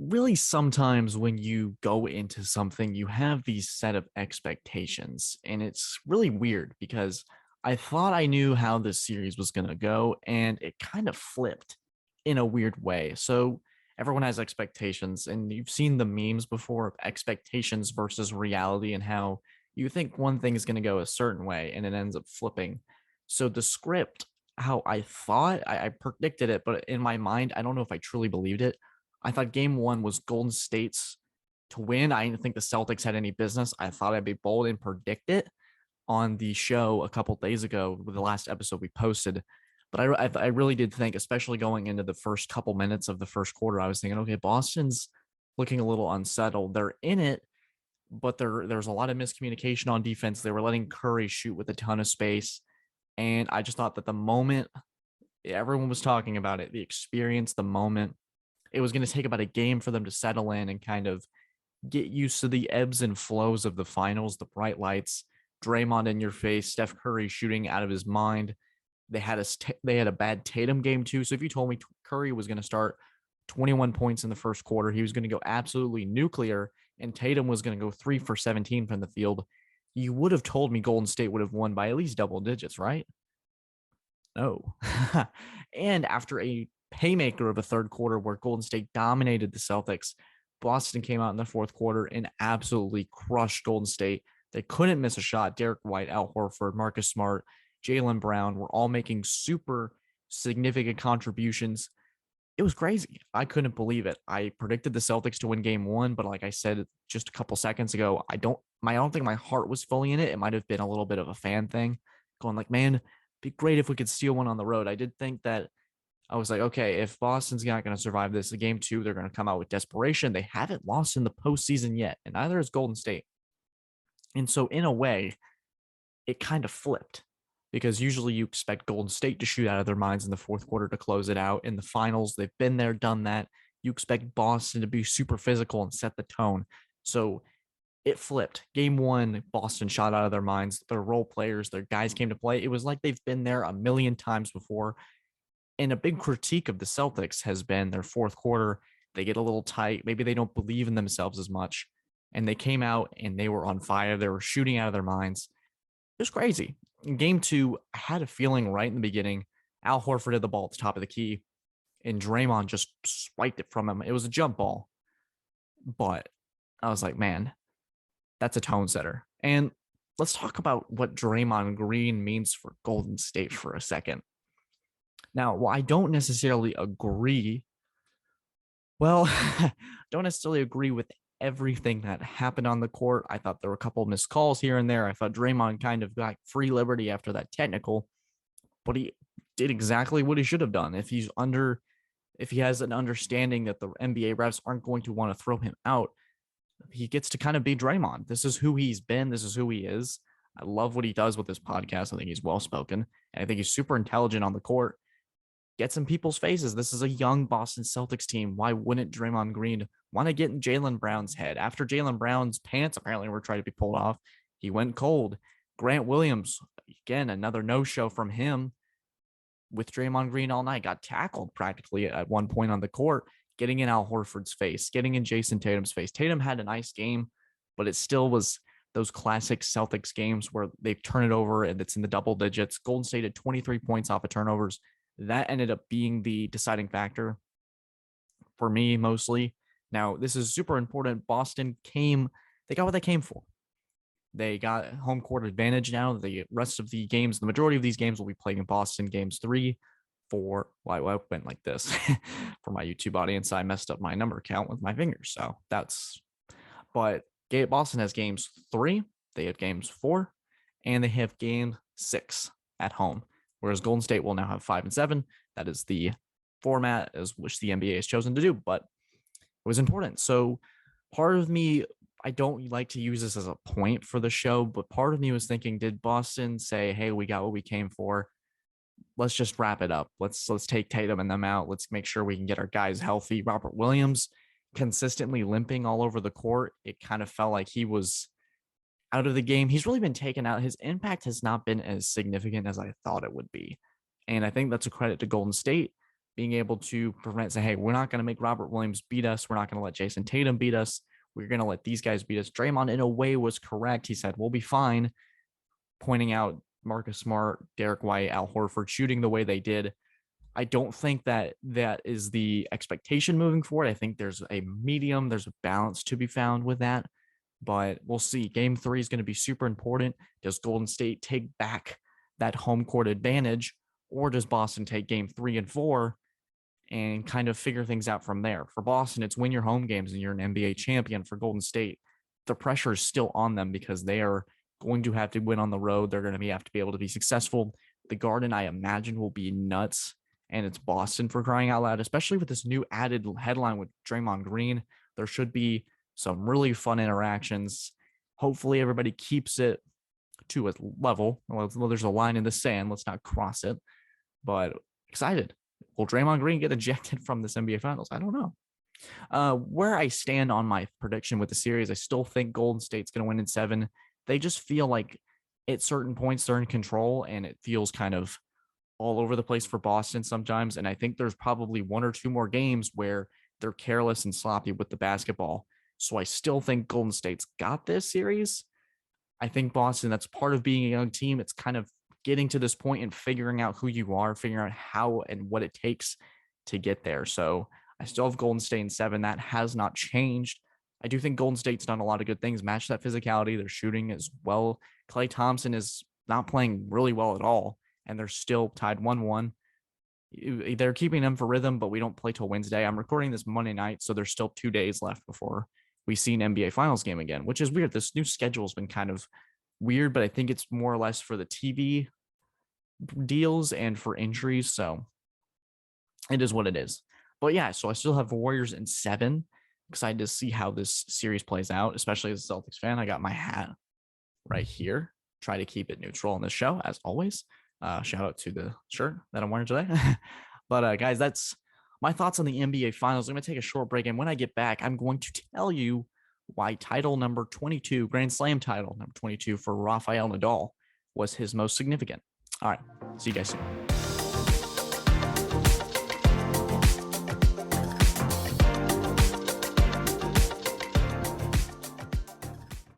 Really, sometimes when you go into something, you have these set of expectations, and it's really weird because I thought I knew how this series was going to go, and it kind of flipped in a weird way. So, everyone has expectations, and you've seen the memes before of expectations versus reality, and how you think one thing is going to go a certain way and it ends up flipping. So, the script, how I thought, I predicted it, but in my mind, I don't know if I truly believed it. I thought game one was Golden State's to win. I didn't think the Celtics had any business. I thought I'd be bold and predict it on the show a couple days ago with the last episode we posted. But I really did think, especially going into the first couple minutes of the first quarter, I was thinking, okay, Boston's looking a little unsettled. They're in it, but there's a lot of miscommunication on defense. They were letting Curry shoot with a ton of space. And I just thought that the moment everyone was talking about it, the experience, the moment, it was going to take about a game for them to settle in and kind of get used to the ebbs and flows of the finals, the bright lights, Draymond in your face, Steph Curry shooting out of his mind. They had a bad Tatum game too. So if you told me Curry was going to start 21 points in the first quarter, he was going to go absolutely nuclear, and Tatum was going to go 3 for 17 from the field, you would have told me Golden State would have won by at least double digits, right? No. And after a paymaker of a third quarter where Golden State dominated the Celtics, Boston came out in the fourth quarter and absolutely crushed Golden State. They couldn't miss a shot. Derek White, Al Horford, Marcus Smart, Jaylen Brown were all making super significant contributions. It was crazy. I couldn't believe it. I predicted the Celtics to win game one, but like I said just a couple seconds ago, I don't think my heart was fully in it. It might have been a little bit of a fan thing, going like, man, be great if we could steal one on the road. I did think that I was like, okay, if Boston's not going to survive this, in game two, they're going to come out with desperation. They haven't lost in the postseason yet, and neither has Golden State. And so, in a way, it kind of flipped because usually you expect Golden State to shoot out of their minds in the fourth quarter to close it out. In the finals, they've been there, done that. You expect Boston to be super physical and set the tone. So it flipped. Game one, Boston shot out of their minds. Their role players, their guys came to play. It was like they've been there a million times before. And a big critique of the Celtics has been their fourth quarter. They get a little tight. Maybe they don't believe in themselves as much. And they came out and they were on fire. They were shooting out of their minds. It was crazy. In game two, I had a feeling right in the beginning. Al Horford had the ball at the top of the key, and Draymond just swiped it from him. It was a jump ball. But I was like, man, that's a tone setter. And let's talk about what Draymond Green means for Golden State for a second. Now, while I don't necessarily agree, well, don't necessarily agree with everything that happened on the court. I thought there were a couple of missed calls here and there. I thought Draymond kind of got free liberty after that technical, but he did exactly what he should have done. If he has an understanding that the NBA refs aren't going to want to throw him out, he gets to kind of be Draymond. This is who he's been. This is who he is. I love what he does with his podcast. I think he's well spoken, and I think he's super intelligent on the court. Gets in people's faces. This is a young Boston Celtics team. Why wouldn't Draymond Green want to get in Jaylen Brown's head? After Jaylen Brown's pants apparently were trying to be pulled off, he went cold. Grant Williams, again, another no-show from him with Draymond Green all night, got tackled practically at one point on the court, getting in Al Horford's face, getting in Jason Tatum's face. Tatum had a nice game, but it still was those classic Celtics games where they turn it over and it's in the double digits. Golden State had 23 points off of turnovers. That ended up being the deciding factor for me mostly. Now, this is super important. They got what they came for. They got home court advantage now. The rest of the games, the majority of these games will be played in Boston. Games 3, 4. Why I went like this for my YouTube audience. I messed up my number count with my fingers. So but Boston has games 3, they have games 4, and they have game 6 at home. Whereas Golden State will now have 5 and 7. That is the format as which the NBA has chosen to do, but it was important. So part of me, I don't like to use this as a point for the show, but part of me was thinking, did Boston say, hey, we got what we came for? Let's just wrap it up. Let's take Tatum and them out. Let's make sure we can get our guys healthy. Robert Williams consistently limping all over the court. It kind of felt like he was out of the game. He's really been taken out. His impact has not been as significant as I thought it would be. And I think that's a credit to Golden State. being able to prevent, say, hey, we're not going to make Robert Williams beat us. We're not going to let Jason Tatum beat us. We're going to let these guys beat us. Draymond, in a way, was correct. He said, we'll be fine, pointing out Marcus Smart, Derek White, Al Horford shooting the way they did. I don't think that is the expectation moving forward. I think there's a medium, there's a balance to be found with that, but we'll see. Game 3 is going to be super important. Does Golden State take back that home court advantage, or does Boston take game 3 and 4 and kind of figure things out from there? For Boston, it's win your home games and you're an NBA champion. For Golden State, the pressure is still on them because they are going to have to win on the road. They're going to have to be able to be successful. The Garden, I imagine, will be nuts, and it's Boston, for crying out loud, especially with this new added headline with Draymond Green. There should be some really fun interactions. Hopefully everybody keeps it to a level. Well, there's a line in the sand. Let's not cross it, but excited. Will Draymond Green get ejected from this NBA Finals? I don't know. Where I stand on my prediction with the series, I still think Golden State's going to win in 7. They just feel like at certain points they're in control, and it feels kind of all over the place for Boston sometimes. And I think there's probably 1 or 2 more games where they're careless and sloppy with the basketball. So I still think Golden State's got this series. I think Boston, that's part of being a young team. It's kind of getting to this point and figuring out who you are, figuring out how and what it takes to get there. So I still have Golden State in 7. That has not changed. I do think Golden State's done a lot of good things, match that physicality. They're shooting as well. Klay Thompson is not playing really well at all, and they're still tied 1-1. They're keeping them for rhythm, but we don't play till Wednesday. I'm recording this Monday night, so there's still 2 days left before we see an NBA Finals game again, which is weird. This new schedule has been kind of weird, but I think it's more or less for the TV deals and for injuries, so it is what it is. But yeah, so I still have Warriors in 7. Excited to see how this series plays out, especially as a Celtics fan. I got my hat right here. Try to keep it neutral on this show, as always. Shout out to the shirt that I'm wearing today. But guys, that's my thoughts on the NBA Finals. I'm going to take a short break, and when I get back, I'm going to tell you why title number 22, Grand Slam title number 22 for Rafael Nadal, was his most significant. All right, see you guys soon.